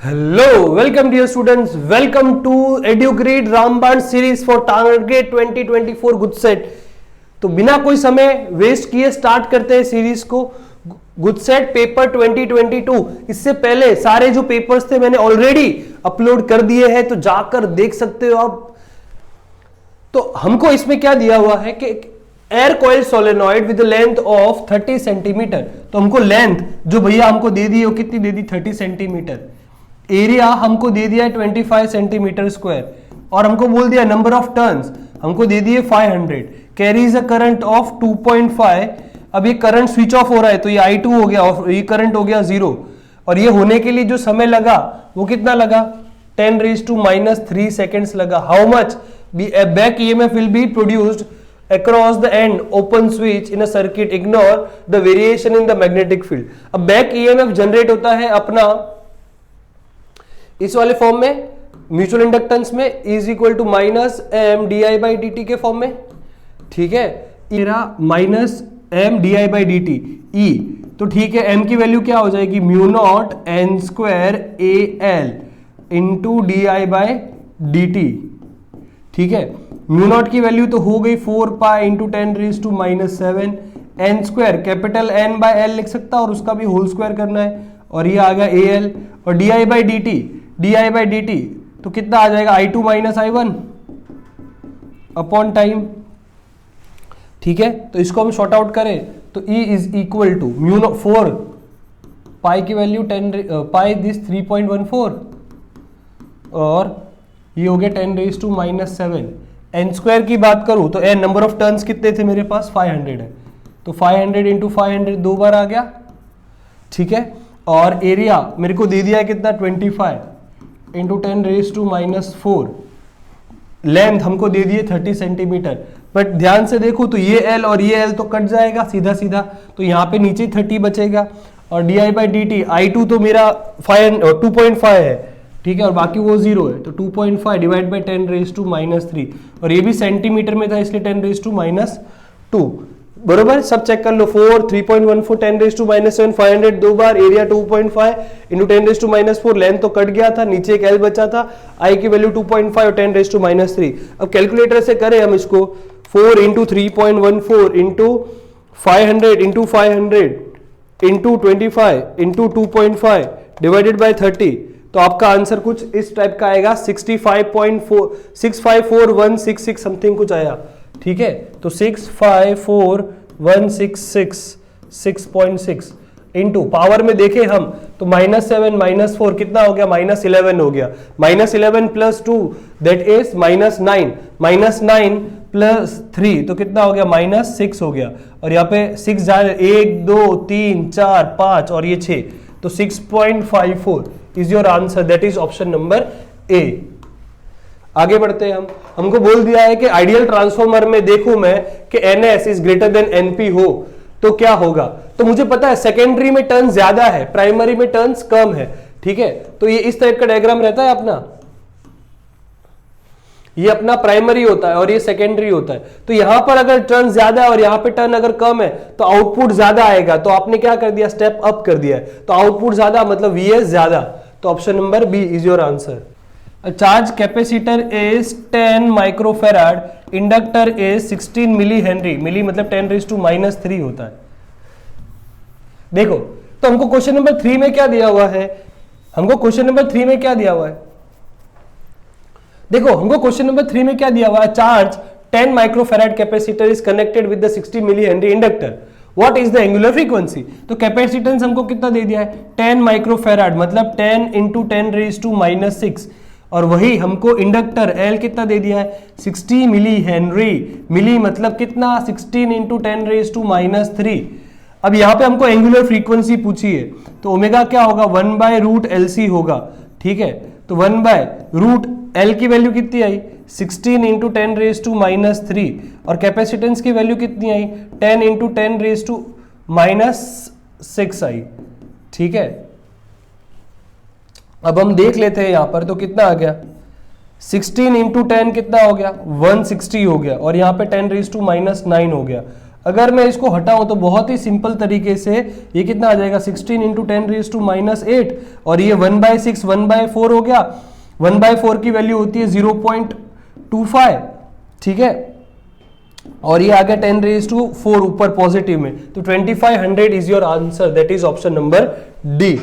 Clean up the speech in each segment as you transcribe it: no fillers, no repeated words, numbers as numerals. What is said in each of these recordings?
Hello, welcome dear students. Welcome to EduGrid रामबाण series for target 2024 good set. तो बिना कोई समय वेस्ट किए स्टार्ट करते हैं सीरीज को। Good set paper 2022। इससे पहले सारे जो पेपर्स थे मैंने ऑलरेडी अपलोड कर दिए हैं, तो जाकर देख सकते हो आप। तो हमको इसमें क्या दिया हुआ है कि air coil solenoid with length of 30 centimetre. तो हमको लेंथ जो भैया हमको दे दी वो कितनी दे दी, 30 सेंटीमीटर। एरिया हमको दे दिया है 25 सेंटीमीटर स्क्वायर, और हमको बोल दिया नंबर ऑफ टर्न्स हमको दे दिए 500। Carries a current of 2.5। अब ये करंट स्विच ऑफ हो रहा है तो ये I2 हो गया और ये करंट हो गया 0। और ये होने के लिए जो समय लगा वो कितना लगा, 10⁻³ सेकेंड्स लगा। How much back EMF will be produced across the end open switch in a circuit, ignore the variation in the magnetic field। अब बैक EMF जनरेट होता है अपना इस वाले फॉर्म में, म्यूचुअल इंडक्टेंस में, is equal to -M di/dt के form में। ठीक है, मेरा -M di/dt E। तो ठीक है, M की वैल्यू क्या हो जाएगी, μ0 n² AL इंटू di/dt। ठीक है, μ0 की वैल्यू तो हो गई 4π इंटू 10⁻⁻⁷ n², कैपिटल N/L लिख सकता और उसका भी होल स्क्वायर करना है, और ये आ गया AL। और di/dt तो कितना आ जाएगा, I2 - I1 अपॉन टाइम। ठीक है, तो इसको हम शॉर्ट आउट करें तो E इज इक्वल टू μ0 4 पाई की वैल्यू 3.14 और ये हो गया 10⁻⁻⁷। n² की बात करूं तो n नंबर ऑफ टर्न्स कितने थे मेरे पास, 500 है, तो 500 इंटू 500 दो बार आ गया। ठीक है, और एरिया मेरे को दे दिया है कितना, 25 इंटू 10⁻⁻⁴। लेंथ हमको दे दिए 30 सेंटीमीटर। बट ध्यान से देखो तो ये L और ये L तो कट जाएगा सीधा सीधा, तो यहाँ पे नीचे 30 बचेगा। और di/dt I2 तो मेरा 2.5 है, ठीक है, और बाकी वो 0 है, तो 2.5 डिवाइड बाई 10⁻⁻3। और ये भी सेंटीमीटर में था इसलिए 10⁻⁻2। बरोबर, सब चेक कर लो। 4 3.14 10⁻⁻7 500 दो बार, एरिया 2.5 इंटू 10⁻⁻4। लेंथ तो कट गया था, नीचे एक L बचा था, I की वैल्यू 2.5 और 10⁻⁻3। अब कैलकुलेटर से करें हम इसको, 4 into 3.14 into 500 into 500 into 25 into 2.5 divided by 30। तो आपका आंसर कुछ इस टाइप का आएगा, 654,166 समथिंग कुछ आया। ठीक है, तो 654,166 इंटू पावर में देखे हम तो -7 -4 कितना हो गया, -11 हो गया। -11 प्लस 2 दैट इज -9, -9 प्लस 3 तो कितना हो गया, -6 हो गया। और यहाँ पे 6 जा 1 2 3 4 5 और ये 6, तो 6.54 is your answer, that is option number A. आगे बढ़ते हैं हमको बोल दिया है कि आइडियल ट्रांसफॉर्मर में देखूं मैं कि NS is greater than NP हो तो क्या होगा। तो मुझे पता है सेकेंडरी में टर्न्स ज्यादा है, प्राइमरी में टर्न्स कम है। ठीक है, तो ये इस टाइप का डायग्राम रहता है अपना, ये अपना प्राइमरी होता है और ये सेकेंडरी होता है। तो यहां पर अगर टर्न ज्यादा है और यहां पे टर्न अगर कम है तो आउटपुट ज्यादा आएगा। तो आपने क्या कर दिया, स्टेप अप कर दिया है, तो आउटपुट ज्यादा मतलब VS ज्यादा। तो option number B is your answer. Charge capacitor is 10 microfarad, inductor is 16 milli henry. Milli मतलब 10⁻³ होता है। देखो, तो हमको क्वेश्चन नंबर 3 में क्या दिया हुआ है, हमको क्वेश्चन नंबर 3 में क्या दिया हुआ है, देखो हमको क्वेश्चन नंबर 3 में क्या दिया हुआ है, charge 10 microfarad capacitor is connected with the 60 milli henry inductor, what is the angular frequency. तो कैपेसिटेंस हमको कितना दे दिया है, 10 माइक्रोफेराड मतलब 10 इंटू 10⁻⁻⁶। और वही हमको इंडक्टर L कितना दे दिया है, 60 मिली हेनरी। मिली मतलब कितना, 16 इंटू 10⁻⁻3। अब यहां पे हमको एंगुलर फ्रीक्वेंसी पूछी है, तो ओमेगा क्या होगा, 1/√LC होगा। ठीक है, तो 1/√L की वैल्यू कितनी आई, 16 इंटू 10⁻⁻3। और कैपेसिटेंस की वैल्यू कितनी आई, 10 इंटू 10⁻⁻6 आई। ठीक है, अब हम देख लेते हैं यहां पर, तो कितना आ गया, 16 इंटू 10 कितना हो गया, 160 हो गया, और यहां पे 10⁻⁻9 हो गया। अगर मैं इसको हटाऊं तो बहुत ही सिंपल तरीके से ये कितना आ जाएगा 16 इंटू 10⁻⁻8 और ये 1/6 1/4 हो गया। 1/4 की वैल्यू होती है 0.25, ठीक है, और ये आ गया 10⁻4 ऊपर पॉजिटिव में, तो 2500 is your answer, that is option number D.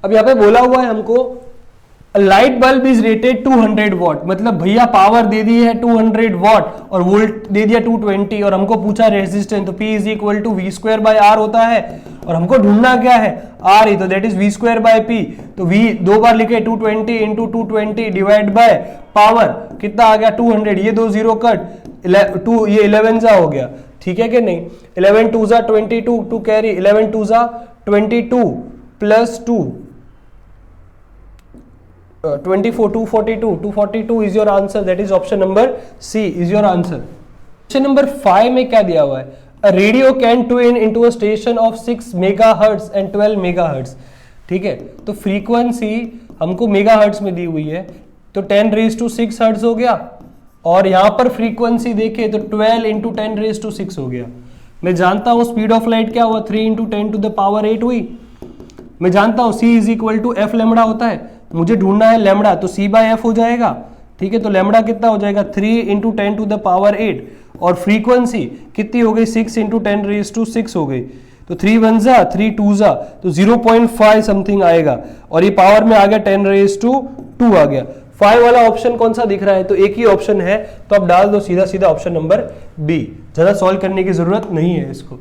अब यहां पे बोला हुआ है हमको light bulb is rated 200 what, मतलब भैया पावर दे दी है 200 वॉट और वोल्ट दे दिया 220 और हमको पूछा रेजिस्टेंस, तो P is equal to V²/R होता है और हमको ढूंढना क्या है R ही, तो दैट इज V²/P। तो V दो बार लिखे 220 इंटू 220 डिवाइड बाय पावर कितना आ गया 200, ये दो जीरो कट 2, ये 11 जा हो गया, ठीक है कि नहीं। 11 2 जा 22 टू कैरी 11 2 जा 22 plus 2 24 242 is your answer, that is option number C is your answer। Question number 5 में क्या दिया हुआ है, a radio can tune into a station of 6 megahertz and 12 megahertz, ठीक है, तो फ्रीक्वेंसी हमको मेगाहर्ट्ज में दी हुई है, तो 10⁻6 हर्ट्ज हो गया और यहां पर फ्रीक्वेंसी देखे तो 12 इंटू 10⁻6 हो गया। मैं जानता हूं स्पीड ऑफ लाइट क्या हुआ 3 इंटू 10⁸ हुई। मैं जानता हूं C is equal to F lambda होता है, मुझे ढूंढना है लेमड़ा, तो C/F हो जाएगा, ठीक है, तो लेमड़ा कितना हो जाएगा 3 इंटू 10⁸ और फ्रीक्वेंसी कितनी हो गई 6 इंटू 10⁻6 हो गई, तो 3 1 जा 3 2 जा, तो 0.5 समथिंग आएगा और ये पावर में आ गया 10⁻2 आ गया। 5 वाला ऑप्शन कौन सा दिख रहा है, तो एक ही ऑप्शन है, तो आप डाल दो सीधा सीधा ऑप्शन नंबर बी, ज्यादा सॉल्व करने की जरूरत नहीं है इसको।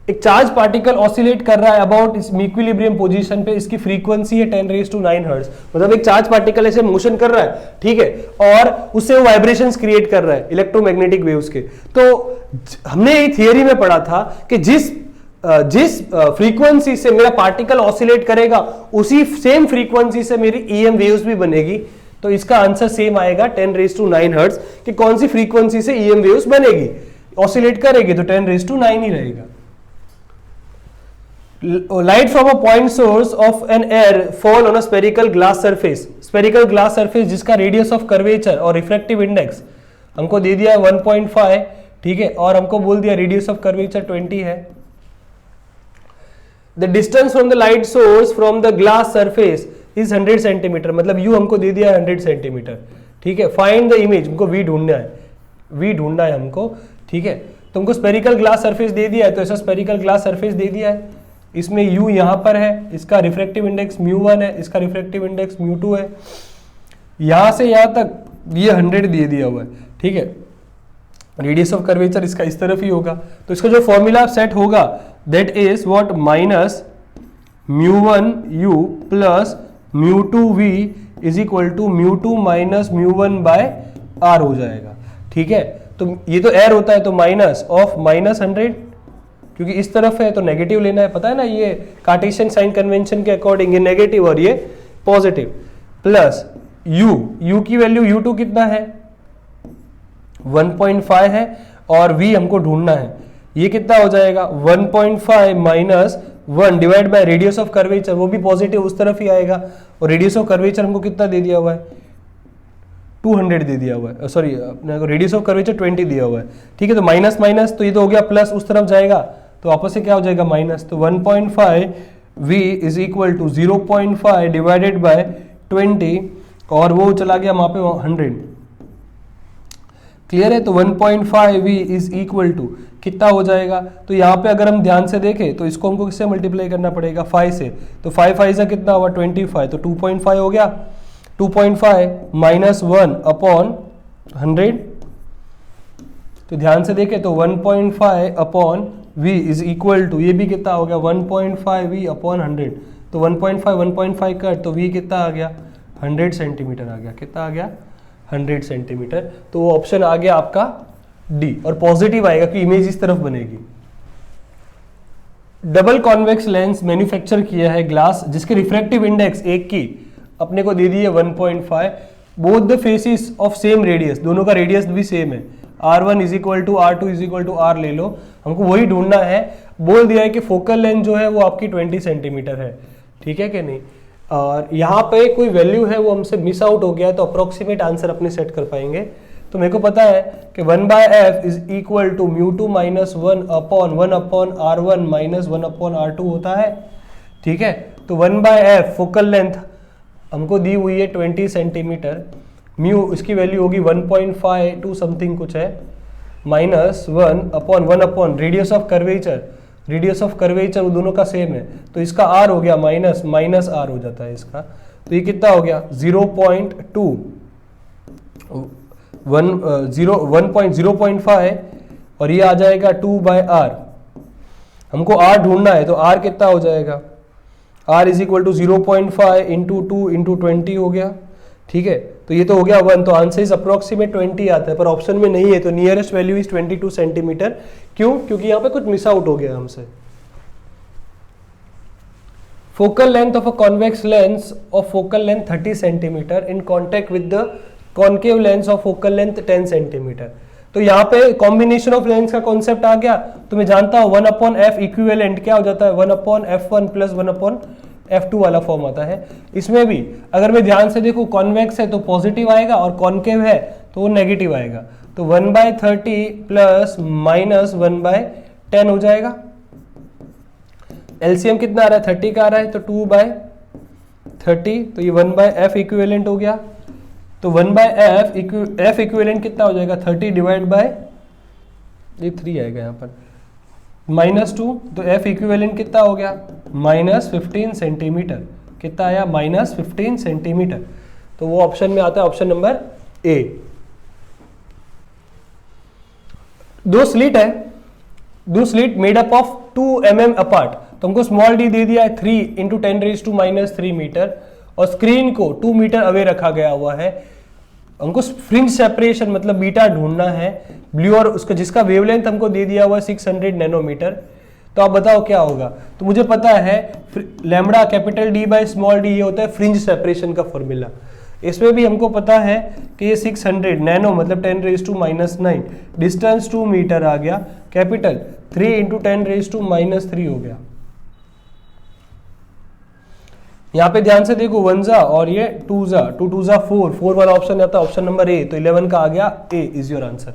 एक चार्ज पार्टिकल ऑसिलेट कर रहा है अबाउट इस इक्विलिब्रियम पोजीशन पे, इसकी फ्रीक्वेंसी है 10�9 हर्ट्ज, मतलब एक चार्ज पार्टिकल ऐसे मोशन कर रहा है, ठीक है, और उससे वो वाइब्रेशंस क्रिएट कर रहा है इलेक्ट्रोमैग्नेटिक वेव्स के। तो हमने ये थियरी में पढ़ा था कि जिस फ्रीक्वेंसी से मेरा पार्टिकल ऑसिलेट करेगा उसी सेम फ्रीक्वेंसी से मेरी ईएम वेव्स भी बनेगी, तो इसका आंसर सेम आएगा 10�9 हर्ट्ज कि कौन सी फ्रीक्वेंसी से ईएम वेव्स बनेगी, ऑसिलेट करेगी तो 10�9 ही रहेगा। Light from a point source of an air fall on a spherical glass surface, spherical glass surface जिसका radius of curvature और refractive index हमको दे दिया 1.5, ठीक है, और हमको बोल दिया radius of curvature 20 है। The distance from the light source from the glass surface is 100 centimetre, मतलब U हमको दे दिया 100 सेंटीमीटर, ठीक है। Find the image, हमको V ढूंढना है, V ढूंढना है हमको, ठीक है, तो हमको spherical glass surface दे दिया है, तो ऐसा spherical glass surface दे दिया है, इसमें U यहां पर है, इसका रिफ्रैक्टिव इंडेक्स μ1 है, इसका रिफ्रैक्टिव इंडेक्स μ2 है, यहां से यहां तक ये 100 दे दिया हुआ है, ठीक है। रेडियस ऑफ कर्वेचर इसका इस तरफ ही होगा, तो इसका जो फॉर्मूला सेट होगा that is what minus μ1u plus μ2v is equal to μ2 minus μ1/r हो जाएगा, ठीक है। तो ये तो एयर होता है, तो माइनस ऑफ -100, क्योंकि इस तरफ है तो नेगेटिव लेना है, पता है ना, ये कार्टेशियन साइन कन्वेंशन के अकॉर्डिंग ये नेगेटिव और ये पॉजिटिव, प्लस u की वैल्यू u2 कितना है 1.5 है और v हमको ढूंढना है, ये कितना हो जाएगा 1.5 minus 1 divide by radius of curvature, वो भी पॉजिटिव उस तरफ ही आएगा, और रेडियस ऑफ कर्वेचर हमको कितना दे दिया हुआ है 200 दे दिया हुआ है, सॉरी अपने को रेडियस ऑफ कर्वेचर 20 दिया हुआ है, ठीक है। तो माइनस माइनस तो ये तो हो गया प्लस, उस तरफ जाएगा तो आपस से क्या हो जाएगा माइनस, तो 1.5 v is equal to 0.5 divided by 20 और वो चला गया वहां पे 100, क्लियर है। तो 1.5 v इज इक्वल टू कितना हो जाएगा, तो यहाँ पे अगर हम ध्यान से देखें तो इसको हमको किससे मल्टीप्लाई करना पड़ेगा 5 से, तो 5 5 से कितना हुआ 25, तो 2.5 हो गया, 2.5 माइनस 1 अपॉन 100, तो ध्यान से देखें तो 1.5 upon v is equal to, ये भी कितना हो गया 1.5 v अपॉन 100, तो 1.5 कट, तो v कितना आ गया 100 सेंटीमीटर आ गया, कितना आ गया 100 सेंटीमीटर, तो वो ऑप्शन आ गया आपका डी, और पॉजिटिव आएगा कि इमेज इस तरफ बनेगी। डबल कॉन्वेक्स लेंस मैन्युफैक्चर किया है ग्लास जिसके रिफ्रैक्टिव इंडेक्स एक की अपने को दे दी है 1.5, both the faces of same radius, दोनों का रेडियस भी सेम है, R1 is equal to R2 is equal to R ले लो, हमको वही ढूंढना है। बोल दिया है कि फोकल लेंथ जो है वो आपकी 20 सेंटीमीटर है, ठीक है कि नहीं, और यहाँ पे कोई वैल्यू है वो हमसे मिस आउट हो गया है, तो अप्रोक्सीमेट आंसर अपने सेट कर पाएंगे। तो मेरे को पता है कि 1/f is equal to μ2 minus 1/1/r1 minus 1/r2 होता है। ठीक है, तो 1/f फोकल लेंथ हमको दी हुई है 20 सेंटीमीटर, म्यू इसकी वैल्यू होगी 1.52 समथिंग कुछ है, minus 1/1 radius of curvature, radius of curvature वो दोनों का सेम है, तो इसका r हो गया माइनस r हो जाता है इसका, तो ये कितना हो गया 0.5 और ये आ जाएगा 2/r। हमको r ढूंढना है, तो r कितना हो जाएगा, r is equal to 0.5 into 2 into 20 हो गया। ठीक है, तो ये तो हो गया 1, तो आंसर इज अप्रोक्सीमेट 20 आता है, पर ऑप्शन में नहीं है, तो नियरेस्ट वैल्यू इज 22 सेंटीमीटर। क्यों? क्योंकि यहाँ पे कुछ मिस आउट हो गया हमसे। Focal length of a convex lens of focal length 30 centimetre in contact with the concave lens of focal length 10 centimetre. तो यहाँ पे कॉम्बिनेशन ऑफ लेंस का कॉन्सेप्ट आ गया, तो मैं जानता हूँ 1/f इक्विवेलेंट क्या हो जाता है, 1/f1 प्लस 1/f2 वाला फॉर्म आता है। इसमें भी अगर मैं ध्यान से देखूं, कॉन्वेक्स है तो पॉजिटिव आएगा और कॉन्केव है तो वो नेगेटिव आएगा, तो 1/30 प्लस माइनस 1/10 हो जाएगा। एलसीएम कितना आ रहा है, 30 का आ रहा है, तो 2/30, तो ये 1/f इक्विवेलेंट हो गया। तो 1/f इक्विवेलेंट कितना हो जाएगा, 30 डिवाइड बाय ये 3 आएगा यहाँ पर -2, तो f इक्विवेलेंट कितना हो गया -15 सेंटीमीटर। कितना आया -15 सेंटीमीटर, तो वो ऑप्शन में आता है ऑप्शन नंबर ए। दो स्लिट है, दो slit made up of 2 mm apart, तो हमको स्मॉल d दे दिया है 3 × 10⁻³ मीटर और स्क्रीन को 2 मीटर अवे रखा गया हुआ है। हमको फ्रिंज सेपरेशन मतलब बीटा ढूंढना है ब्लू, और उसका जिसका वेवलेंथ हमको दे दिया हुआ है 600 नैनोमीटर। तो आप बताओ क्या होगा, तो मुझे पता है lambda capital D by small d ये होता है फ्रिंज सेपरेशन का फॉर्मूला। इसमें भी हमको पता है कि ये 600 नैनो मतलब 10⁻⁹, डिस्टेंस 2 मीटर आ गया, कैपिटल 3 × 10⁻³ हो गया। यहाँ पे ध्यान से देखो 1 जा और ये 2 जा, 2 2 जा 4 वाला ऑप्शन आता है ऑप्शन नंबर ए, तो 11 का आ गया ए इज योर आंसर।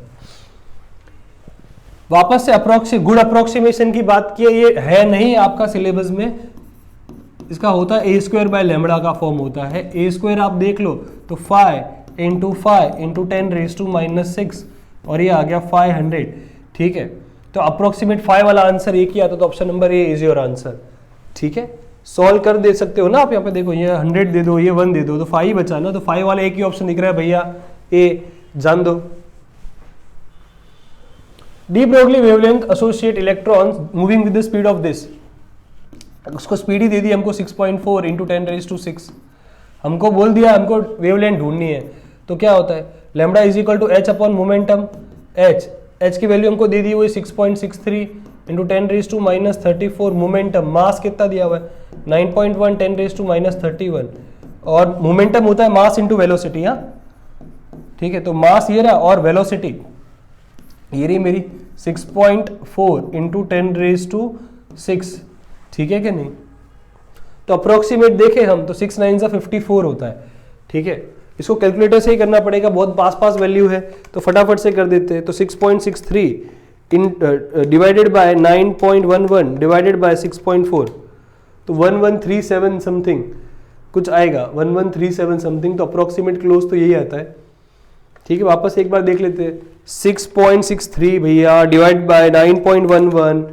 वापस से गुड अप्रोक्सीमेशन की बात की है, ये है नहीं आपका सिलेबस में, इसका होता है a² का फॉर्म होता है। a² आप देख लो तो 5 × 10⁻⁶ और ये आ गया 500। ठीक है, तो अप्रोक्सीमेट 5 वाला आंसर एक ही आता, तो option number A is your answer. ठीक है, सॉल्व कर दे सकते हो ना आप। यहाँ पे देखो ये 100 दे दो, ये 1 दे दो, तो 5 बचा ना, तो 5 वाला एक ही ऑप्शन दिख रहा है भैया, ए जान दो। D Broglie wavelength associate electrons moving with the speed of this, उसको स्पीड ही दे दी हमको 6.4 × 10⁻⁶। हमको बोल दिया हमको वेवलेंथ ढूंढनी है, तो क्या होता है lambda is equal to h upon momentum h की वैल्यू हमको दे दी हुई 6.63 × 10⁻34। मोमेंटम मास कितना दिया हुआ है 9.1 10⁻31 और मोमेंटम होता है मास इंटू वेलोसिटी। हाँ ठीक है, तो मास ये रहा और वेलोसिटी ये रही मेरी 6.4 × 10⁻⁶। ठीक है कि नहीं, तो अप्रोक्सीमेट देखें हम तो 6 9 × 54 होता है। ठीक है, इसको कैलकुलेटर से ही करना पड़ेगा, बहुत पास वैल्यू है तो फटाफट से कर देते हैं। तो 6.63 डिवाइडेड बाय 9.11 डिवाइडेड बाय 6.4, तो 1137 समथिंग कुछ आएगा, 1137 समथिंग, तो अप्रोक्सीमेट क्लोज तो यही आता है। ठीक है, वापस एक बार देख लेते हैं। 6.63 भैया divide by 9.11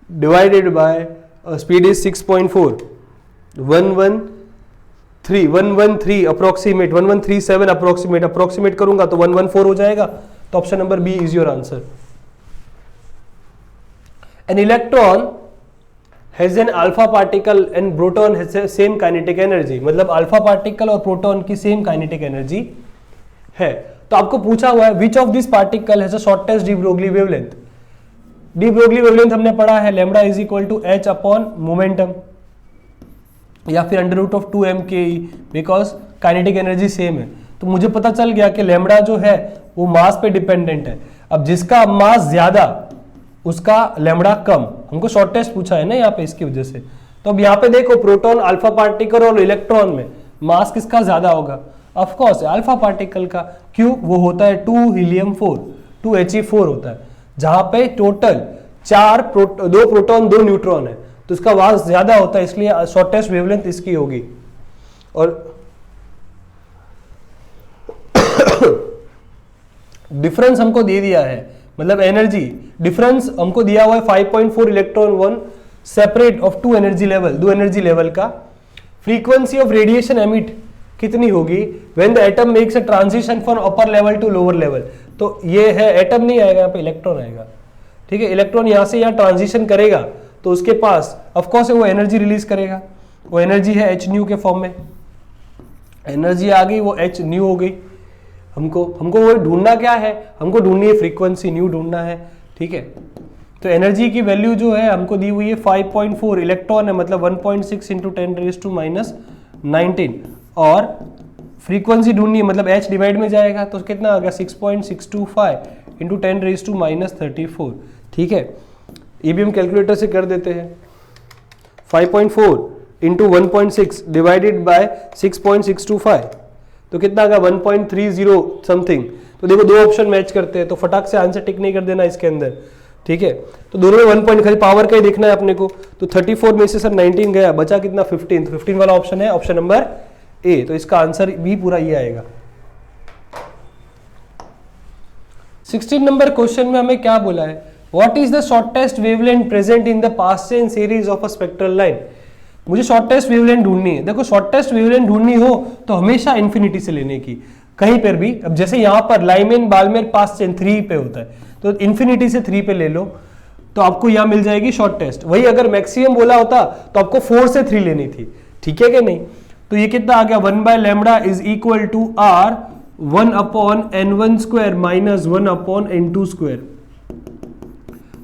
divided by speed is 6.4, 113 approximate 1137 approximate करूंगा तो 114 हो जाएगा, तो option number B is your answer. An electron has an alpha particle and proton has the same kinetic energy, मतलब अल्फा पार्टिकल और प्रोटॉन की सेम काइनेटिक एनर्जी है। तो आपको पूछा हुआ है which of this particle has a shortest de Broglie wavelength. De Broglie wavelength हमने पढ़ा है lambda is equal to h upon momentum या फिर √2m/ke, because kinetic energy same है। तो मुझे पता चल गया कि लैम्बडा जो है वो मास पे डिपेंडेंट है। अब जिसका मास ज्यादा उसका लैम्बडा कम, हमको शॉर्टेस्ट पूछा है ना यहाँ पे, इसकी वजह से। तो अब यहाँ पे देखो प्रोटॉन अल्फा पार्टिकल और इलेक्ट्रॉन में मास किसका ज्यादा होगा। ऑफ कोर्स अल्फा पार्टिकल का। क्यों? वो होता है 2 हीलियम 4, 2 He4 होता है, जहां पे टोटल 2 प्रोटॉन 2 न्यूट्रॉन है, तो इसका मास ज्यादा होता है, इसलिए शॉर्टेस्ट वेवलेंथ इसकी होगी। और डिफरेंस हमको दे दिया है, मतलब एनर्जी डिफरेंस हमको दिया हुआ है 5.4 electron 1 separate of 2 energy level, 2 energy level का। फ्रीक्वेंसी ऑफ रेडिएशन एमिट कितनी होगी when the atom makes a transition from upper level to lower level. तो ये है, एटम नहीं आएगा यहाँ पे, इलेक्ट्रॉन आएगा, ठीक है। इलेक्ट्रॉन यहाँ से यहाँ ट्रांजिशन करेगा तो उसके पास ऑफकोर्स वो एनर्जी रिलीज करेगा, वो एनर्जी है एच न्यू के फॉर्म में, एनर्जी आ गई, वो एच न्यू हो गई। हमको वो ढूंढना क्या है, हमको ढूंढनी है फ्रीक्वेंसी, न्यू ढूंढना है, ठीक है। तो एनर्जी की वैल्यू जो है हमको दी हुई है 5.4, इलेक्ट्रॉन है मतलब 1.6 इंटू 10⁻⁻⁹ और फ्रीक्वेंसी ढूंढनी है मतलब h डिवाइड में जाएगा तो कितना आ गया 6.625 इंटू 10⁻⁻34, ठीक है। ये भी हम कैलकुलेटर से कर देते हैं। 5.4 इंटू 1.6 डिवाइडेड बाय 6.625 तो कितना आ गया 1.30 समथिंग। तो देखो दो ऑप्शन मैच करते हैं, तो फटाक से आंसर टिक नहीं कर देना इसके अंदर, ठीक है। तो दोनों में 1 पॉइंट, खाली पावर का ही देखना है अपने को। तो 34 में से सर 19 गया, बचा कितना 15, 15 वाला ऑप्शन है ऑप्शन नंबर ए। तो इसका आंसर भी पूरा ये आएगा। 16 नंबर क्वेश्चन में हमें क्या बोला है, what is the shortest wavelength present in the pass chain series of a spectral line. मुझे शॉर्टेस्ट वेवलेंथ ढूंढनी है। देखो शॉर्टेस्ट वेवलेंथ ढूंढनी हो तो हमेशा इन्फिनिटी से लेने की, कहीं पर भी। अब जैसे यहां पर लाइमेन बाल्मेर पास चेन 3 पे होता है, तो इन्फिनिटी से 3 पे ले लो तो आपको यहां मिल जाएगी शॉर्टेस्ट। वही अगर मैक्सिमम बोला होता तो आपको 4 से 3 लेनी थी, ठीक है कि नहीं। तो ये कितना आ गया 1/λ is equal to r 1/n1² minus 1/n2²।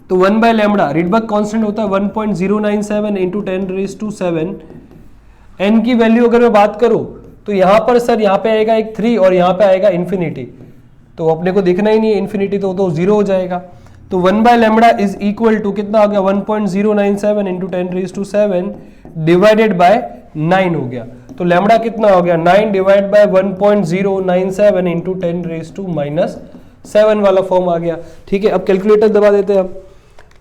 तो 1/λ रीडबर्ग कांस्टेंट होता है 1.097 इंटू 10⁻⁷। n की वैल्यू अगर मैं बात करूं तो यहां पर सर यहां पे आएगा एक 3 और यहां पे आएगा इन्फिनिटी, तो अपने को दिखना ही नहीं है इन्फिनिटी, तो 0 हो जाएगा। तो 1/λ इज इक्वल टू कितना आ गया 1.097 इंटू 10⁻⁷ डिवाइडेड बाय 9 हो गया। तो लैम्बडा कितना हो गया 9 डिवाइड बाय 1.097 इंटू 10⁻⁷ वाला फॉर्म आ गया, ठीक है। अब कैलकुलेटर दबा देते हैं हम,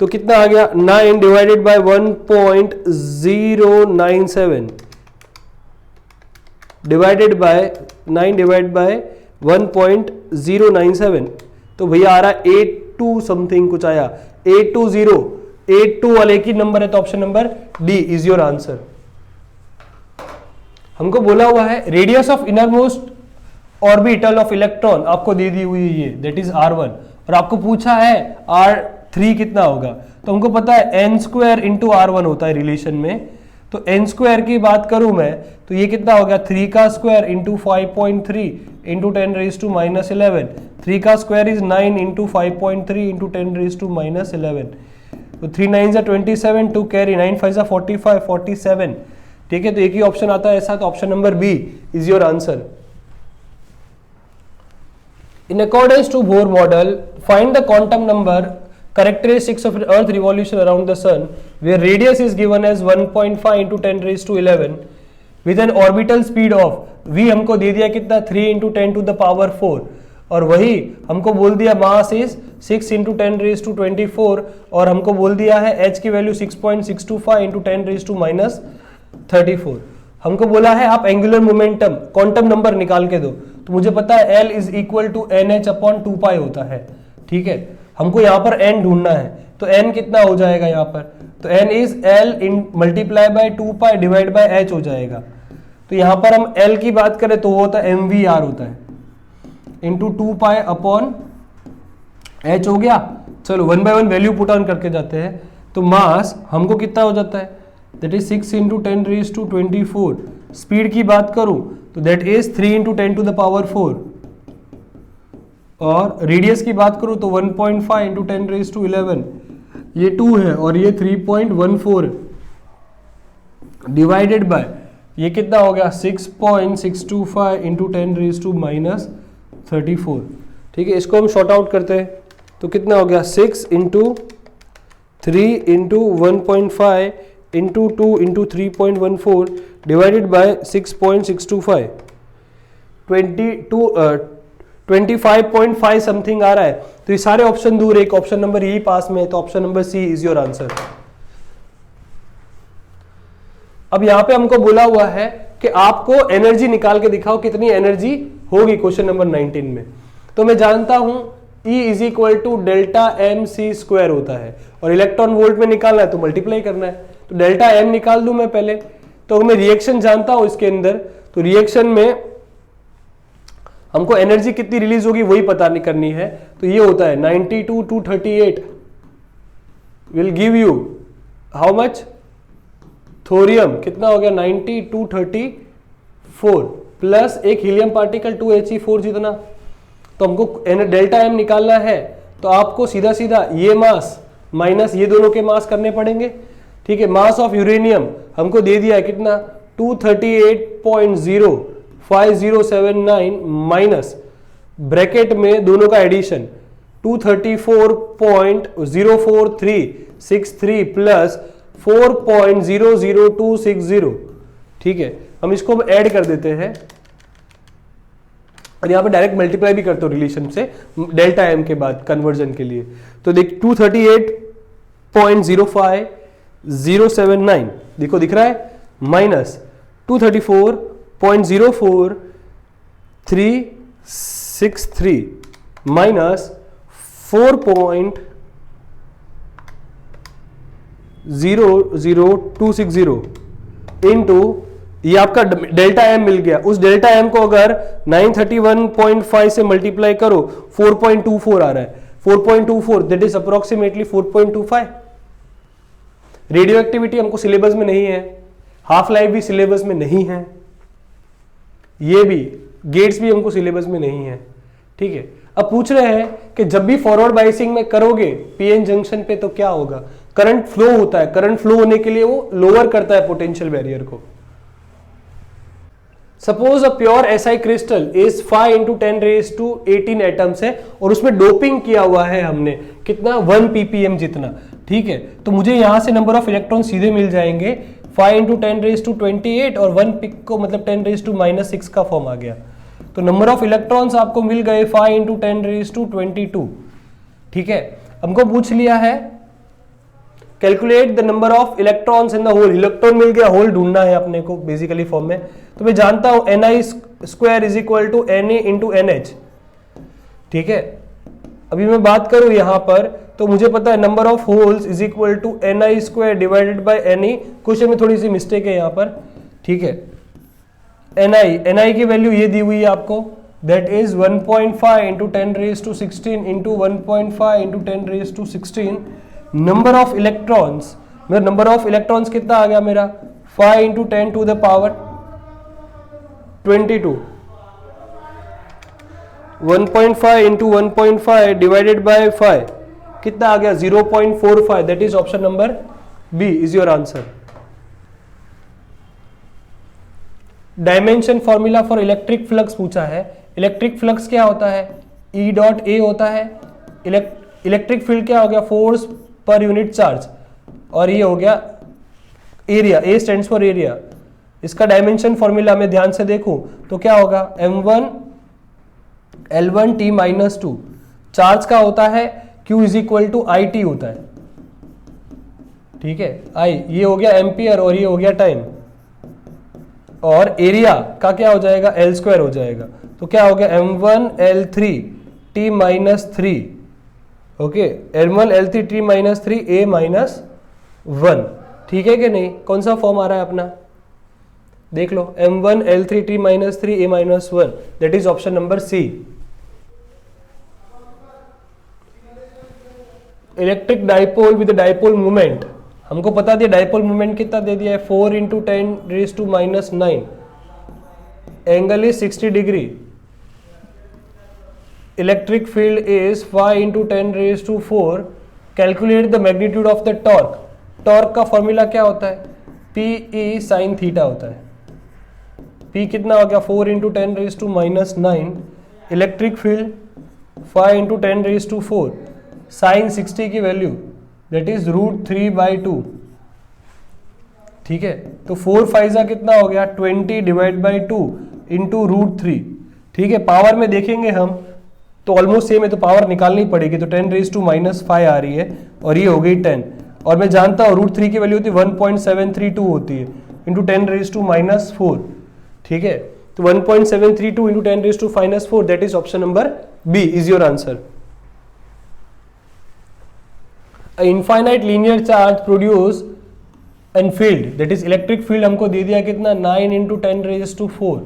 तो कितना आ गया 9 divided by 1.097 divided by 9 divide by 1.097, तो भैया आ रहा है 82 समथिंग कुछ आया, 82 वाले की नंबर है, तो option number D is your answer. हमको बोला हुआ है radius of innermost orbital of electron आपको दे दी हुई है ये, दैट इज r1, और आपको पूछा है r3 कितना होगा। तो हमको पता है n² इंटू r1 होता है रिलेशन में, तो n² की बात करूं मैं तो ये कितना हो गया 3 का स्क्वायर इंटू 5.3 इंटू 10⁻⁻11, 3 का स्क्वायर इज 9 इंटू 5.3 इंटू 10⁻⁻11, तो 3 9 27 टू कैरी 9 5 45 47, ठीक है। तो एक ही ऑप्शन आता है ऐसा, तो option number B is your answer. In accordance to Bohr model, find the quantum number characteristics of Earth revolution around the Sun, where radius is given as 1.5 into 10⁻11 with an orbital speed of v हमको दे दिया कितना 3 into 10 to the power 4, और वही हमको बोल दिया mass is 6 into 10⁻24, और हमको बोल दिया है h की वैल्यू 6.625 into 10⁻34। हमको बोला है आप एंगुलर मोमेंटम क्वांटम नंबर निकाल के दो, तो मुझे पता है L is equal to NH/2π होता है, ठीक है। हमको यहाँ पर n ढूंढना है, तो n कितना हो जाएगा यहाँ पर, तो n is L in multiply by 2π divide by h हो जाएगा। तो यहाँ पर हम L की बात करें तो वो होता है mvr होता है इंटू 2π/h हो गया। चलो 1 बाय 1 वैल्यू पुट ऑन करके जाते हैं, तो मास हमको कितना हो जाता है, दैट इज 6 इंटू 10⁻24। स्पीड की बात करूं तो that is 3 into 10 to the power 4, और रेडियस की बात करूं तो 1.5 इंटू 10⁻11, ये 2 है और ये 3.14 डिवाइडेड बाय ये कितना हो गया 6.625 इंटू 10⁻⁻34, ठीक है। इसको हम शॉर्ट आउट करते हैं तो कितना हो गया 6 into 3 into 1.5 into 2 into 3.14 divided by 6.625, 25.5 something आ रहा है। तो ये सारे ऑप्शन दूर, एक ऑप्शन नंबर यही पास में है, तो option number C is your answer. अब यहां पे हमको बोला हुआ है कि आपको एनर्जी निकाल के दिखाओ, कितनी एनर्जी होगी क्वेश्चन नंबर 19 में। तो मैं जानता हूं E is equal to delta M C square होता है, और इलेक्ट्रॉन वोल्ट में निकालना है तो मल्टीप्लाई करना है। तो डेल्टा एम निकाल दूं मैं पहले, तो मैं रिएक्शन जानता हूं इसके अंदर, तो रिएक्शन में हमको एनर्जी कितनी रिलीज होगी वही पता नहीं करनी है। तो ये होता है 92 to 38 will give you how much, thorium कितना हो गया 90 to 34 प्लस एक हीलियम पार्टिकल 2He4 जितना। तो हमको डेल्टा एम निकालना है, तो आपको सीधा सीधा ये मास माइनस ये दोनों के मास करने पड़ेंगे। ठीक है, मास ऑफ यूरेनियम हमको दे दिया है कितना 238.05079 माइनस ब्रैकेट में दोनों का एडिशन 234.04363 प्लस 4.00260। ठीक है, हम इसको ऐड कर देते हैं और यहां पे डायरेक्ट मल्टीप्लाई भी करते हो रिलेशन से डेल्टा एम के बाद कन्वर्जन के लिए। तो देख 238.05079 देखो दिख रहा है, माइनस 234.04363 माइनस 4.00260 इनटू ये आपका डेल्टा एम मिल गया। उस डेल्टा एम को अगर 931.5 से मल्टीप्लाई करो 4.24 आ रहा है, 4.24 that is approximately 4.25। Radio activity हमको सिलेबस में नहीं है, हाफ लाइफ भी सिलेबस में नहीं है, ये भी गेट्स भी हमको सिलेबस में नहीं है। ठीक है, अब पूछ रहे हैं कि जब भी फॉरवर्ड बायसिंग में करोगे पीएन जंक्शन पे तो क्या होगा, करंट फ्लो होता है, करंट फ्लो होने के लिए वो लोअर करता है पोटेंशियल बैरियर को। Suppose a pure SI crystal is 5 into 10 raised to 18 atoms है और उसमें डोपिंग किया हुआ है हमने कितना 1 ppm जितना। ठीक है, तो मुझे यहां से नंबर ऑफ इलेक्ट्रॉन सीधे मिल जाएंगे 5 into 10 raised to 28 और 1 पिक को मतलब 10 raised to -6 का फॉर्म आ गया। तो नंबर ऑफ इलेक्ट्रॉन्स आपको मिल गए 5 into 10 raised to 22। ठीक है, हमको पूछ लिया है calculate the number of electrons in the hole. Electron मिल गया, होल ढूंढना है अपने को बेसिकली फॉर्म में। तो मैं जानता हूं Ni square is equal to Na into NH। ठीक है, अभी मैं बात करूं यहां पर तो मुझे पता है number of holes is equal to Ni square divided by Ne। Question में थोड़ी सी मिस्टेक है यहां पर। ठीक है, Ni की वैल्यू ये दी हुई है आपको, that is 1.5 into 10 raised to 16 into 1.5 into 10 raised to 16। Number of electrons, मेरा नंबर ऑफ इलेक्ट्रॉन्स कितना आ गया मेरा 5 into 10 to the power 22। 1.5 into 1.5 divided by 5 कितना आ गया 0.45। That is option number B is your answer. Dimension formula for electric flux पूछा है। इलेक्ट्रिक फ्लक्स क्या होता है, E डॉट ए होता है। इलेक्ट्रिक फील्ड क्या हो गया, फोर्स पर यूनिट चार्ज, और ये हो गया area, A stands for area. इसका डायमेंशन फॉर्मूला में ध्यान से देखूं तो क्या होगा m1 L1 T minus 2। Charge का होता है Q is equal to I T होता है। ठीक है, I ये हो गया एम्पियर और ये हो गया टाइम, और एरिया का क्या हो जाएगा L स्क्वायर हो जाएगा। तो क्या हो गया m1 L3 T minus 3। Okay, m1 L3 T minus 3 A minus 1। ठीक है कि नहीं, कौन सा फॉर्म आ रहा है अपना देख लो, m1 L3 T minus 3 A minus 1, that is option number C. Electric dipole with dipole moment, हमको पता दिया डाइपोल मोमेंट कितना दे दिया है 4 into 10 raise to minus 9, angle is 60 degree. Electric field is 5 into 10 raise to 4। Calculate the magnitude of the torque. Torque का formula क्या होता है, Pe साइन थीटा होता है। P कितना हो गया 4 into 10 raise to minus 9। Electric field 5 into 10 raise to 4, sine 60 की वैल्यू दैट इज √3/2। ठीक है, तो 4 5 कितना हो गया 20 डिवाइड बाई 2 इंटू √3। ठीक है, पावर में देखेंगे हम तो ऑलमोस्ट सेम है, तो पावर निकालनी पड़ेगी, तो 10⁻⁻5 आ रही है और ये हो गई 10, और मैं जानता हूँ √3 की वैल्यू होती है 1.732 होती है इंटू 10⁻⁻4, ठीक है, तो 1.732 into 10⁻⁻4, that is option number B is your answer. Infinite linear charge produce and field, that is electric field हमको दे दिया कितना 9 into 10⁻⁴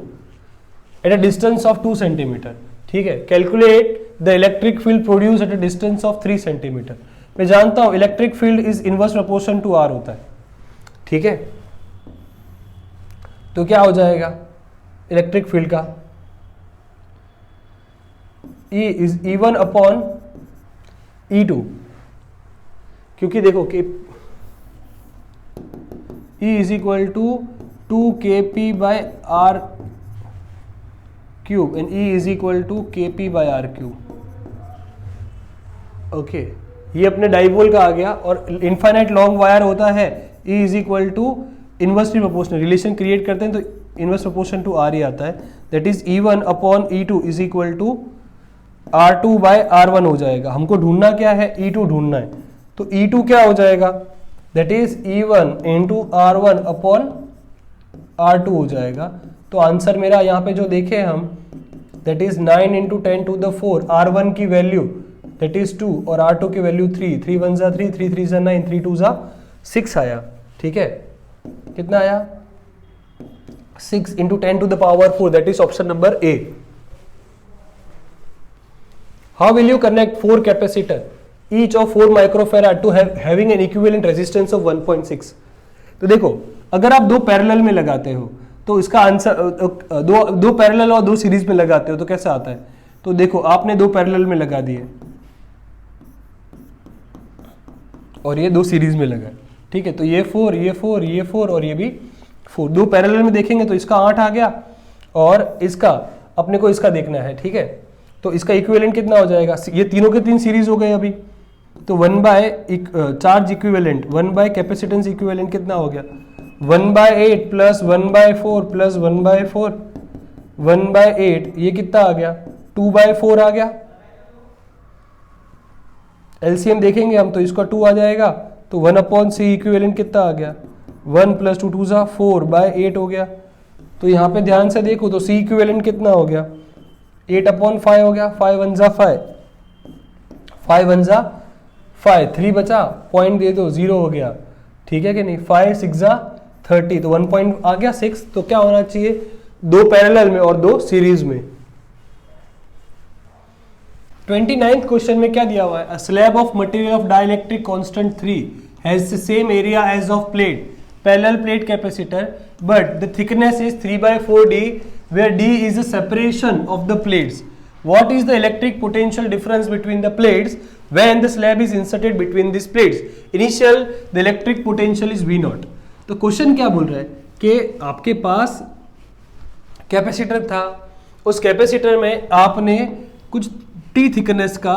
at a distance of 2 centimetre, ठीक है। Calculate the electric field produce at a distance of 3 centimetre. मैं जानता हूं electric field is inverse proportion to R होता है, ठीक है, तो क्या हो जाएगा इलेक्ट्रिक फील्ड का E is E1 upon E2, क्योंकि देखो कि E is equal to 2kp/r cube and E is equal to kp/r cube. Okay, ये अपने डाइपोल का आ गया, और इनफाइनाइट लॉन्ग वायर होता है E is equal to inversely proportional, relation create करते हैं तो इनवर्स प्रोपोर्शन टू R ही आता है, that is E1 upon E2 is equal to R2/R1 हो जाएगा। हमको ढूंढना क्या है, E2 ढूंढना है, तो E2 क्या हो जाएगा, that is E1 into R1 upon R2 हो जाएगा। तो आंसर मेरा यहाँ पे जो देखे हम, दैट इज 9 इंटू 10⁴, R1 की वैल्यू दैट इज 2 और R2 की वैल्यू 3, 3 1 जा 3, 3 3 जा 9, 3 2 जा 6 आया, ठीक है, कितना आया 6 into 10⁴, that is option number A. How will you connect 4 capacitor each of 4 microfarad to having an equivalent resistance of 1.6? तो देखो अगर आप दो पैरेलल में लगाते हो तो इसका आंसर दो पैरेलल और दो सीरीज में लगाते हो तो कैसा आता है, तो देखो आपने दो पैरेलल में लगा दिए और ये दो सीरीज में लगा, ठीक है, तो ये 4 ये 4 ये 4 और ये भी 4, दो पैरेलल में देखेंगे तो इसका 8 आ गया और इसका अपने को इसका देखना है, ठीक है, तो इसका इक्विवेलेंट कितना हो जाएगा, ये तीनों के तीन सीरीज हो गए अभी, तो 1 by charge equivalent 1 by capacitance equivalent कितना हो गया 1/8 प्लस 1/4 प्लस 1/4 1/8, ये कितना आ गया 2/4 आ गया। एलसीएम देखेंगे हम तो इसका 2 आ जाएगा, तो 1/c इक्विवेलेंट कितना आ गया 1 प्लस 2 2 जा 4/8 हो गया। तो यहाँ पे ध्यान से देखो तो c इक्विवेलेंट कितना हो गया 8/5 हो गया, 5 1 जा 5, 5 1 जा 5, 3 बचा, पॉइंट दे दो 0 हो गया, ठीक है कि नहीं, 5 6 जा 30, तो 1 पॉइंट आ गया 6, तो क्या होना चाहिए दो पैरेलल में और दो सीरीज में। 29th क्वेश्चन में क्या दिया हुआ है, a slab of material of dielectric constant 3 has the same area as of plate parallel plate capacitor but the thickness is 3/4d where d is the separation of the plates. What is the electric potential difference between the plates when the slab is inserted between these plates? Initial the electric potential is V0. तो question क्या बोल रहा है कि आपके पास capacitor था, उस capacitor में आपने कुछ t थिकनेस का,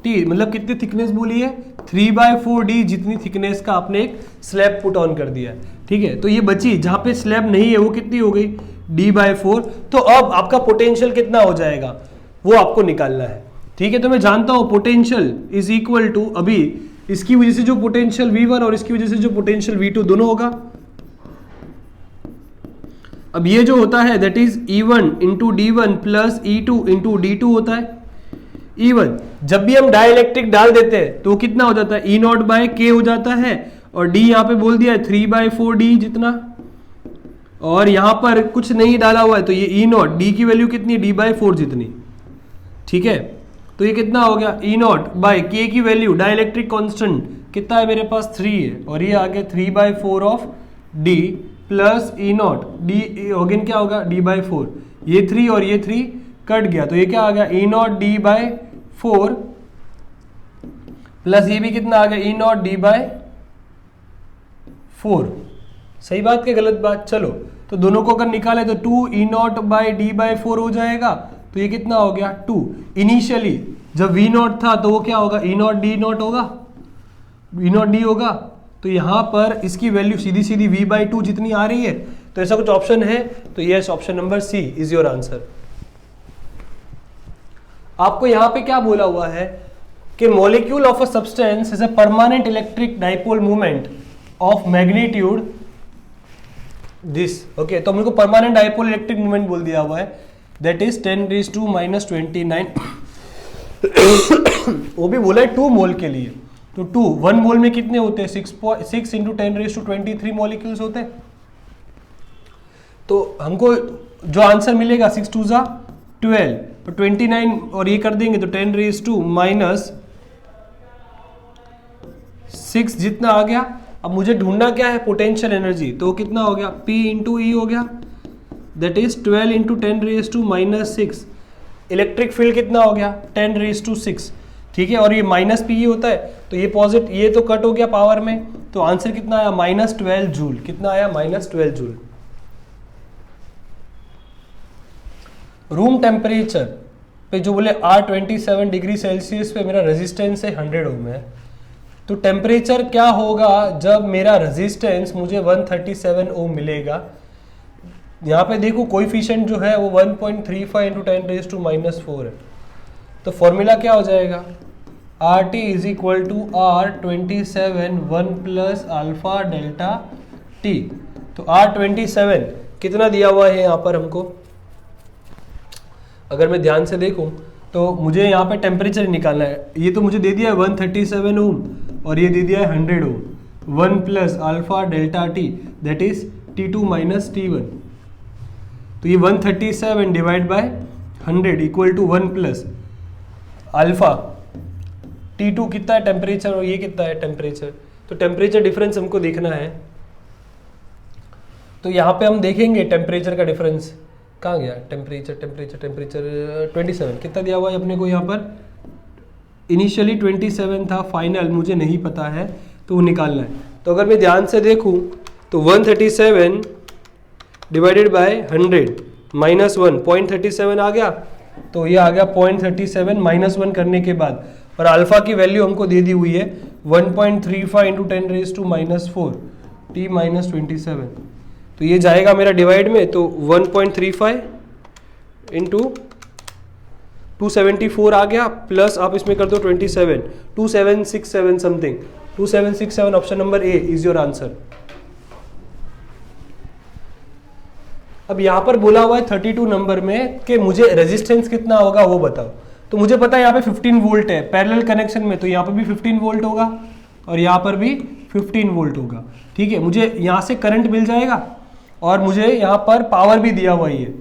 t मतलब कितनी थिकनेस बोली है 3/4d जितनी थिकनेस का आपने एक स्लैब पुट ऑन कर दिया है, ठीक है, तो ये बची जहां पे स्लैब नहीं है वो कितनी हो गई d/4, तो अब आपका पोटेंशियल कितना हो जाएगा वो आपको निकालना है, ठीक है। तो मैं जानता हूं पोटेंशियल इज इक्वल टू, अभी इसकी वजह से जो पोटेंशियल V1 और इसकी वजह से जो पोटेंशियल V2 दोनों होगा, अब ये जो होता है that is E1 into D1 plus E2 into D2 होता है। E1 जब भी हम डाइलेक्ट्रिक डाल देते हैं तो कितना हो जाता है E0/K हो जाता है, और D यहाँ पे बोल दिया है 3/4d जितना, और यहां पर कुछ नहीं डाला हुआ है तो ये E0 D की वैल्यू कितनी d/4 जितनी, ठीक है, तो ये कितना हो गया E0/K की वैल्यू डाइलेक्ट्रिक कांस्टेंट कितना है मेरे पास 3 है, और ये आ गया 3/4 of D plus E0 D again क्या होगा d/4, ये 3 और ये 3 कट गया तो ये क्या आ गया E0 d/4 प्लस ये भी कितना आ गया E0 d/4। सही बात के गलत बात, चलो तो दोनों को अगर निकाले तो 2 E0/d/4 हो जाएगा, तो ये कितना हो गया 2। इनिशियली जब V0 था तो वो क्या होगा E0 d0 होगा, V0 d होगा, तो यहां पर इसकी वैल्यू सीधी सीधी V/2 जितनी आ रही है, तो ऐसा कुछ ऑप्शन है, तो yes option number C is your answer. आपको यहां पे क्या बोला हुआ है कि molecule of a substance is a permanent electric dipole movement of magnitude this. Okay, तो हमको परमानेंट डाइपोल इलेक्ट्रिक मूवमेंट बोल दिया हुआ है, दैट इज 10⁻⁻29 वो भी बोला है 2 मोल के लिए। तो 1 मोल में कितने होते हैं? 6 × 10⁻23 मॉलिक्यूल्स होते हैं। तो हमको जो आंसर मिलेगा 6 2 ज़ा 12, तो 29 और ये कर देंगे तो 10⁻6 जितना आ गया। अब मुझे ढूंढना क्या है? Potential energy. तो कितना हो गया? P × E हो गया, दैट इज 12 × 10⁻6। इलेक्ट्रिक फील्ड कितना हो गया? 10⁻6। ठीक है, और ये -PE होता है, तो ये पॉजिटिव, ये तो कट हो गया पावर में, तो आंसर कितना आया? -12 जूल। कितना आया? -12 जूल। रूम टेम्परेचर पे जो बोले R27 डिग्री सेल्सियस पे मेरा रेजिस्टेंस है 100 ओम है, तो टेम्परेचर क्या होगा जब मेरा रेजिस्टेंस मुझे 137 ओम मिलेगा? यहाँ पे देखो कोएफिशिएंट जो है वो 1.35 × 10⁻⁻4 है। तो फॉर्मूला क्या हो जाएगा? RT = R27 1 + alpha delta T। तो R27 कितना दिया हुआ है यहाँ पर हमको? अगर मैं ध्यान से देखूं तो मुझे यहाँ पे टेम्परेचर निकालना है। ये तो मुझे दे दिया है 137 ओम और ये दे दिया है 100 ohm. 1 + alpha delta T that is T2 - T1। तो ये 137 divide by 100 equal to 1 + alpha T2 कितना है टेम्परेचर और ये कितना है टेम्परेचर। तो टेम्परेचर डिफरेंस हमको देखना है। तो यहाँ पे हम देखेंगे टेम्परेचर का डिफरेंस कहाँ गया? टेम्परेचर 27 कितना दिया हुआ है अपने को यहाँ पर? इनिशियली 27 था, फाइनल मुझे नहीं पता है, तो वो निकालना है। तो अगर मैं ध्यान से देखूँ तो 137 डिवाइडेड बाय 100 -1 0.37 आ गया, तो ये आ गया 0.37 -1 करने के बाद, और अल्फा की वैल्यू हमको दे दी हुई है 1.35 × 10⁻⁴ T - 27। तो ये जाएगा मेरा डिवाइड में, तो 1.35 × 274 आ गया, प्लस आप इसमें कर दो 27 2767 something 2767। Option number A is your answer. अब यहाँ पर बोला हुआ है 32 नंबर में कि मुझे रेजिस्टेंस कितना होगा वो बताओ। तो मुझे पता है यहाँ पे 15 वोल्ट है पैरेलल कनेक्शन में, तो यहाँ पर भी 15 वोल्ट होगा और यहाँ पर भी 15 वोल्ट होगा। ठीक है, मुझे यहाँ से करंट मिल जाएगा और मुझे यहाँ पर पावर भी दिया हुआ ही है।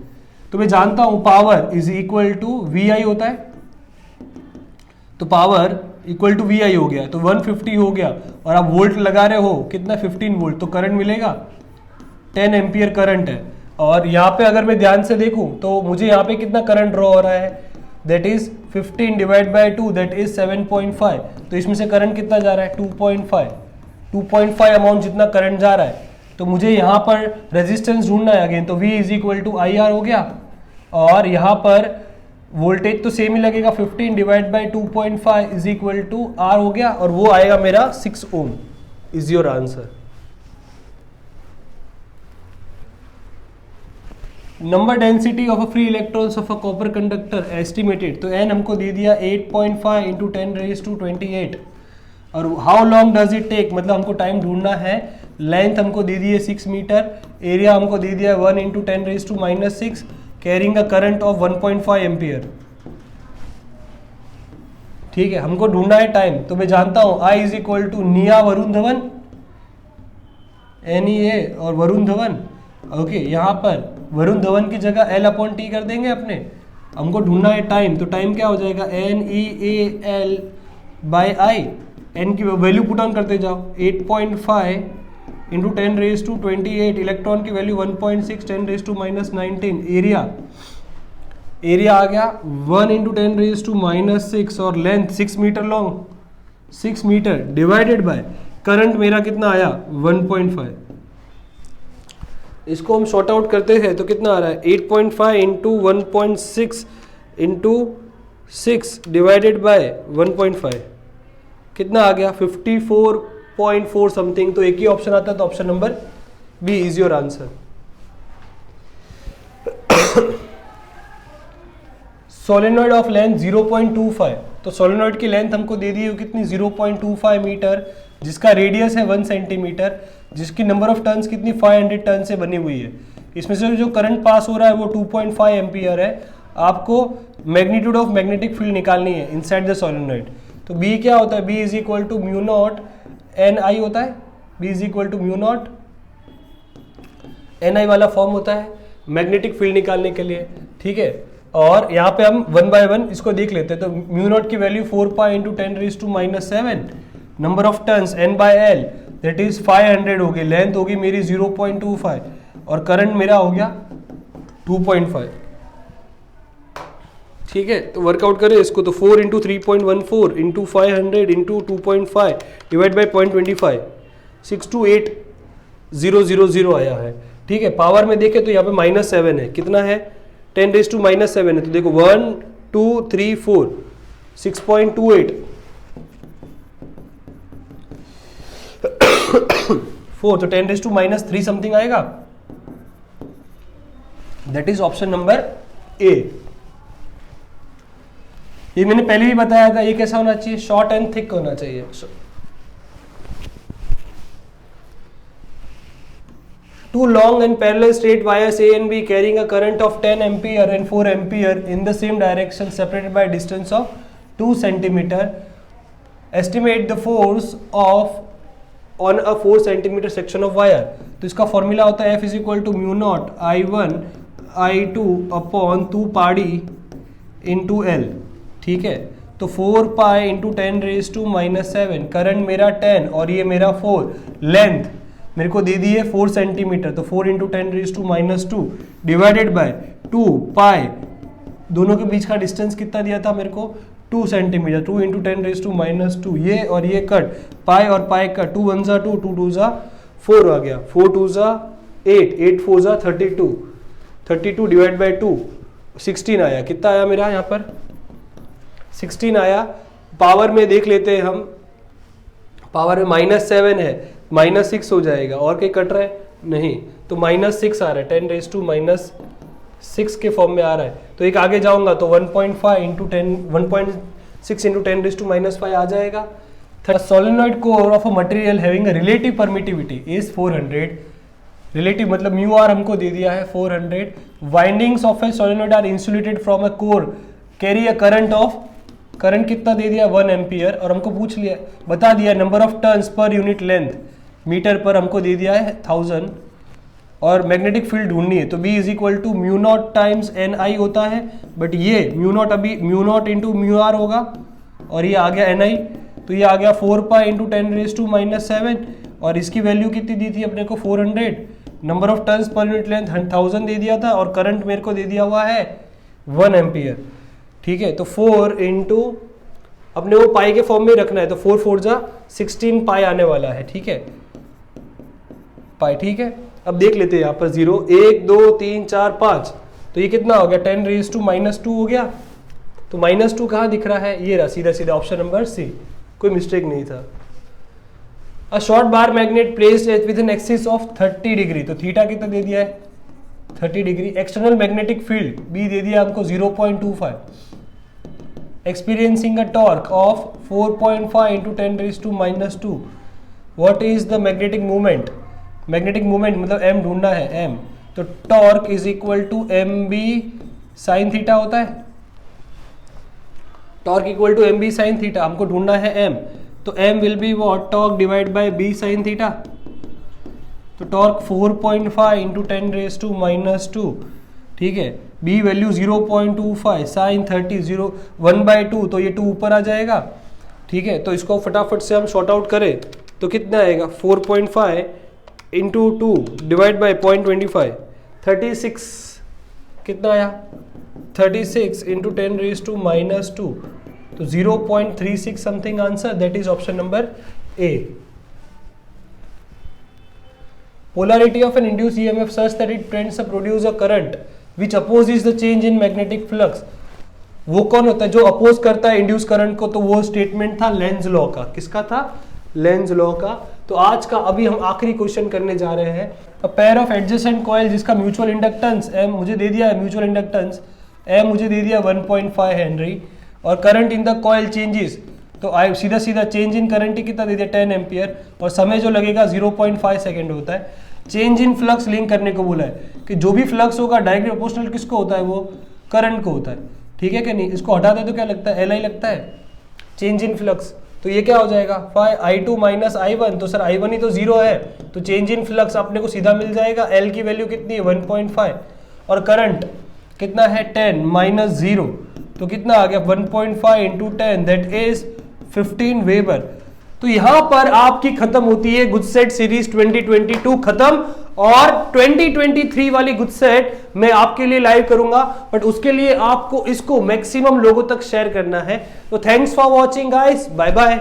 तो मैं जानता हूँ power is equal to VI होता है, तो पावर इक्वल टू VI हो गया, तो 150 हो गया, और आप वोल्ट लगा रहे हो कितना? 15 वोल्ट, तो करंट मिलेगा 10 एम्पियर करंट है। और यहाँ पे अगर मैं ध्यान से देखूं तो मुझे यहाँ पे कितना करंट ड्रॉ हो रहा है? That is 15 divide by 2 that is 7.5। तो इसमें से करंट कितना जा रहा है? 2.5 अमाउंट जितना करंट जा रहा है। तो मुझे यहाँ पर रेजिस्टेंस ढूंढना है अगेन, तो V = IR हो गया, और यहाँ पर वोल्टेज तो सेम ही लगेगा 15 डिवाइड बाय 2.5 = R हो गया, और वो आएगा मेरा 6 ohm. Is your answer. Number density of a free electrons of a copper conductor estimated. तो n हमको दे दिया 8.5 × 10⁻28, और how long does it take, मतलब हमको टाइम ढूंढना है। लेंथ हमको दे दी है 6 मीटर, एरिया हमको दे दिया है 1 × 10⁻6, carrying a current of 1.5 ampere. ठीक है, हमको ढूंढना है टाइम, तो मैं जानता हूं I = निया वरुण धवन, NEA और वरुण धवन। ओके, यहाँ पर वरुण धवन की जगह L/T कर देंगे अपने। हमको ढूंढना है टाइम, तो टाइम क्या हो जाएगा? NEAL/I, n की वैल्यू पुट ऑन करते जाओ। 8.5 × 10⁻28, इलेक्ट्रॉन की वैल्यू 1.6 10⁻⁻19। एरिया आ गया 1 × 10⁻6, और length 6 metre long, 6 metre divided by current मेरा कितना आया? 1.5। इसको हम शॉर्ट आउट करते हैं तो कितना आ रहा है? 8.5 × 1.6 × 6 डिवाइडेड बाय 1.5 कितना आ गया? 54.4 समथिंग। तो एक ही ऑप्शन आता है, तो option number B is your answer. Solenoid of length 0.25, तो सोलेनॉइड की लेंथ हमको दे दी है कितनी 0.25 मीटर, जिसका रेडियस है 1 सेंटीमीटर, जिसकी नंबर ऑफ टर्न्स कितनी 500 टर्न से बनी हुई है। इसमें से जो करंट पास हो रहा है वो 2.5 एम्पियर है। आपको मैग्नीट्यूड ऑफ मैग्नेटिक फील्ड निकालनी है इनसाइड द सोलेनॉइड। तो बी क्या होता है, B is equal to mu naught N I होता है, B is equal to mu naught N I वाला फॉर्म होता है मैग्नेटिक फील्ड निकालने के लिए, ठीक है। और यहाँ पे हम 1 बाय 1 इसको देख लेते हैं। तो म्यू नॉट की value 4 pi into 10⁻⁷, number of turns n by L that is 500 होगी, लेंथ होगी मेरी 0.25 और करंट मेरा हो गया 2.5, ठीक है। तो वर्कआउट करें इसको, तो 4 into 3.14 into 500 into 2.5 divide by 0.25, 628,000 आया है, ठीक है। पावर में देखें तो यहाँ पे -7 है, कितना है 10⁻⁷ है, तो देखो 1 2 3 4 6.28 4, तो 10⁻³ समथिंग आएगा, that is option number A. ये मैंने पहले भी बताया था, ये कैसा होना चाहिए, शॉर्ट एंड थिक होना चाहिए। Two long and parallel straight wires A and B carrying a current of 10 ampere and 4 ampere in the same direction separated by a distance of 2 centimeter. Estimate the force of on a 4 centimeter section of wire. तो इसका formula होता है F is equal to mu naught I1 I2 upon 2 pi into L, ठीक है। तो 4 pi into 10⁻⁷, current मेरा 10 और ये मेरा 4, लेंथ मेरे को दे दी है 4 सेंटीमीटर, तो 4 इंटू 10⁻² डिवाइडेड बाय 2 पाई, दोनों के बीच का डिस्टेंस कितना दिया था मेरे को 2 सेंटीमीटर, 2 इंटू 10⁻², ये और ये कट, पाई और पाई कट, 2 1 2 2 2 4 आ गया, 4 2 8 8 4 32, 32 डिवाइड बाई 2 16 आया, कितना आया मेरा यहाँ पर 16 आया। पावर में देख लेते हैं हम, पावर में -7 है, -6 हो जाएगा, और कहीं कट रहा है नहीं, तो -6 आ रहा है, 10⁻⁶ के फॉर्म में आ रहा है। तो एक आगे जाऊंगा तो 1.5 इंटू 10 1.6 इंटू 10⁻⁵ आ जाएगा। Solenoid core of a material having a relative permittivity is 400, relative मतलब म्यू आर हमको दे दिया है 400, windings of a solenoid are insulated from a core carry a current of, current कितना दे दिया 1 एम्पियर, और हमको पूछ लिया, बता दिया number of turns per unit length, metre पर हमको दे दिया है 1000, और मैग्नेटिक फील्ड ढूंढनी है। तो B is equal to mu naught times N I होता है, बट ये म्यू नॉट अभी mu naught into mu R होगा, और ये आ गया एन आई, तो ये आ गया 4 पाई इंटू 10⁻⁷, और इसकी वैल्यू कितनी दी थी अपने को 400, number of turns per unit length 1000 दे दिया था, और करंट मेरे को दे दिया हुआ है 1 एम्पियर, ठीक है। तो 4 इंटू अपने वो पाई के फॉर्म में रखना है, तो 4 4 16 पाई आने वाला है, ठीक है, पाई, ठीक है। अब देख लेते हैं यहाँ पर 0 1 2 3 4 5, तो ये कितना हो गया 10⁻⁻² हो गया, तो -2 कहाँ दिख रहा है, ये रहा सीधा सीधा ऑप्शन नंबर सी, कोई मिस्टेक नहीं था। A short bar magnet placed with an axis of 30 degree, तो थीटा कितना दे दिया है 30 degree. External magnetic field B दे दिया हमको 0.25, experiencing a torque of 4.5 into 10⁻², what is the magnetic moment, magnetic movement मतलब m ढूंढना है m, तो torque is equal to mb sin theta होता है, torque equal to mb sin theta, हमको ढूंढना है m, तो m will be what torque divide by b sin theta, तो टॉर्क 4.5 इंटू 10⁻², ठीक है। b वैल्यू 0.25 साइन 30 0 1/2, तो ये 2 ऊपर आ जाएगा, ठीक है। तो इसको फटाफट से हम शॉर्ट आउट करें तो कितना आएगा 4.5 इंटू 2 डिवाइड बाई 0.25, 36 कितना आया 36 इंटू 10⁻², तो 0.36 something answer, that is option number A. Polarity of an induced EMF such that it tends to produce a current which opposes the change in magnetic flux. वो कौन होता है जो oppose करता है इंड्यूस करंट को, तो वो स्टेटमेंट था लेंज लॉ का, किसका था लेंज लॉ का। तो आज का अभी हम आखिरी क्वेश्चन करने जा रहे हैं। A pair of adjacent coil जिसका म्यूचुअल इंडक्टेंस M मुझे दे दिया है, म्यूचुअल इंडक्टेंस ए मुझे दे दिया 1.5 हेनरी और current in the coil changes, तो आई सीधा सीधा चेंज इन करंट ही कितना दे दिया 10 एम्पियर और समय जो लगेगा 0.5 सेकेंड होता है। चेंज इन फ्लक्स लिंक करने को बोला है कि जो भी फ्लक्स होगा डायरेक्टली प्रोपोर्शनल किसको होता है, वो करंट को होता है, ठीक है कि नहीं। इसको हटा दे तो क्या लगता है, एल आई लगता है चेंज इन फ्लक्स, तो ये क्या हो जाएगा I2 माइनस I1, तो सर I1 ही तो 0 है, तो चेंज इन फ्लक्स अपने को सीधा मिल जाएगा, L की वैल्यू कितनी है 1.5 और करंट कितना है 10 माइनस 0, तो कितना आ गया 1.5 इंटू 10 दैट इज 15 वेबर। तो यहां पर आपकी खत्म होती है गुडसेट सीरीज 2022 खत्म, और 2023 वाली गुडसेट मैं आपके लिए लाइव करूंगा, बट उसके लिए आपको इसको मैक्सिमम लोगों तक शेयर करना है। तो thanks for watching guys, bye bye.